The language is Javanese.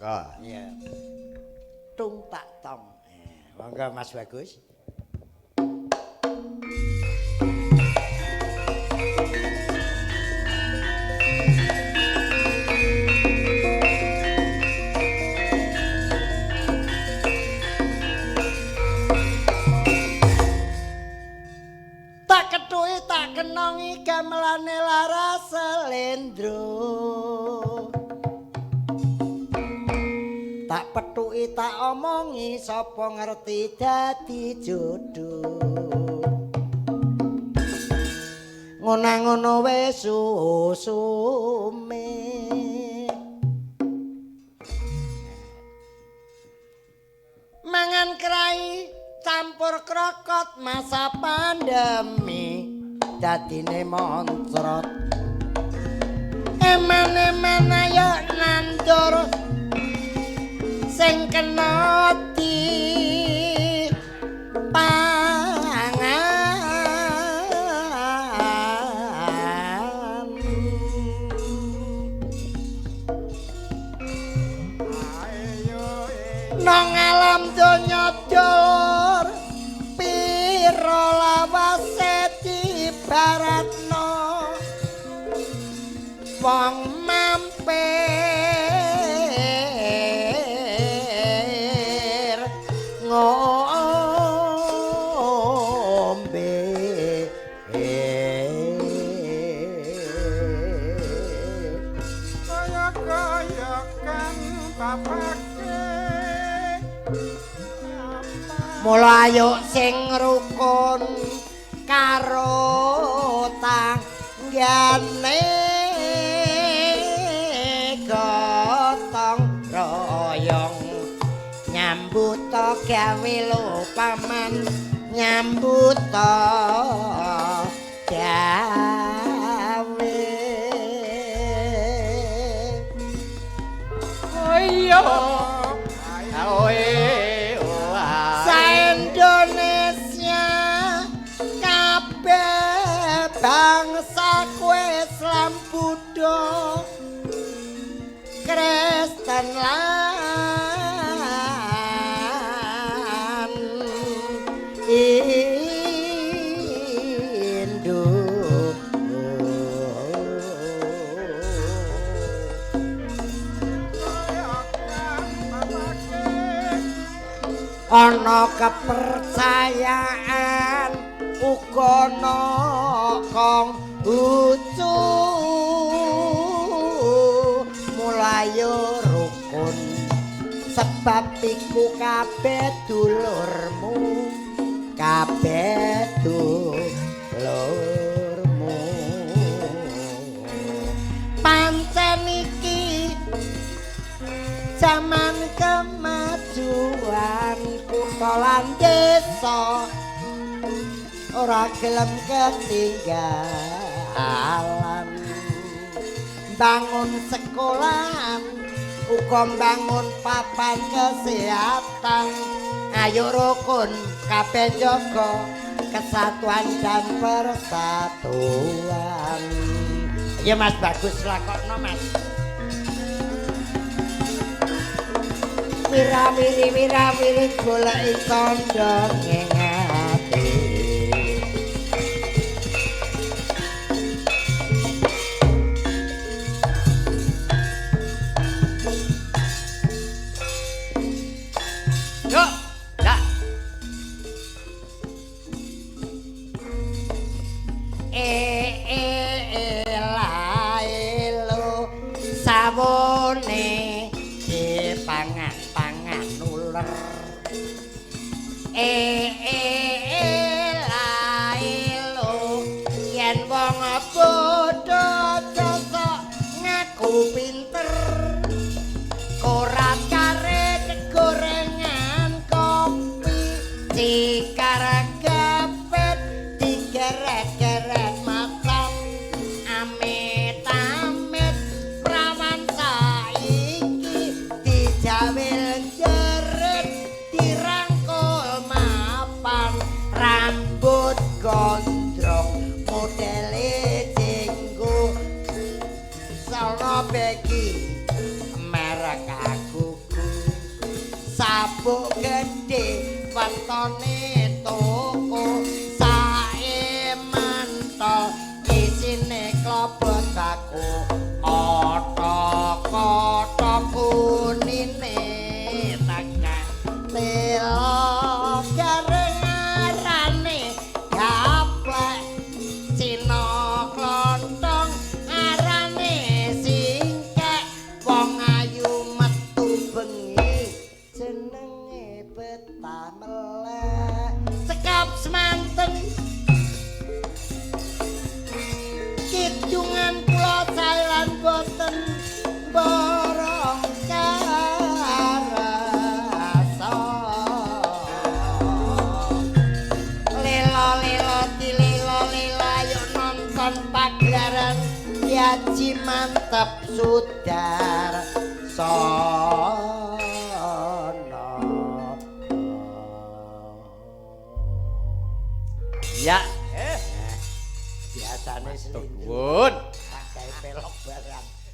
monggo. Iya. Tung tak tong. Monggo Mas Bagus. Tak kethuki tak kenongi gamelane laras selendro. Tak pethuki tak omongi sapa ngerti dadi jodoh. Ngono-ngono wis susume. Mangan krai campur krokot masa pandemi dadine moncrot. Eman-eman ayo nandur sing kena di pangan nang alam donya dulur pira lawase dibaratno wong mampir ngombe kaya-kayakan bapake mula ayo sing rukun karo tanggane gotong royong nyambut gawe lo paman nyambut gawe Indonesia kabeh bangsa kowe Islam Buddha Kristen lan Hindu ana kepercayaan uga ana kang lucu mulayo rukun sebab iku kabeh dulurmu kabeh dulurmu pancen iki zaman kemajuan kutha lan desa ora gelem ketinggalan bangun sekolahan uga bangun papan kesehatan ayo rukun kabeh jaga kesatuan dan persatuan ya Mas Bagus lakokno Mas Wira-wiri goleki kandha ing ati yo dak laelo sabone pangan uler laelo yen wong bodho cocok ngaku pinter korat karet gorengan kopi cikar gapet digeret-geret macam amit-amit prawan saiki dijawil jeret dirangkul mapan rambut gondrong modele jenggo sono beki merek aku lombok gede wetone toko sae mantol isine klapa kaku otok-otok kunine takkan telo gareng arane gaplek Cina klontong arane singkek wong ayu metu bengi jenenge Betamele sekap semanten kidungan kula saelan boten borong karasa lila-lila tilila-lila yuk nonton pagelaran Yaji mantep sudar sono ya biasane selingkuh nuwun pakai pelok barang